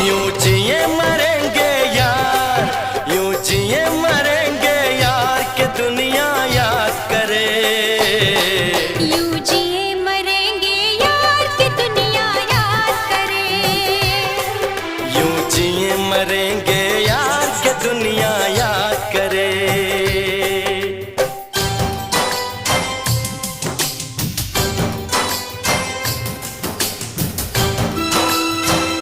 यूं जिए मरेंगे यार, यूं जिए मरेंगे यार के दुनिया याद करे। यूं जिए मरेंगे यार के दुनिया याद करे। यूं जिए मरेंगे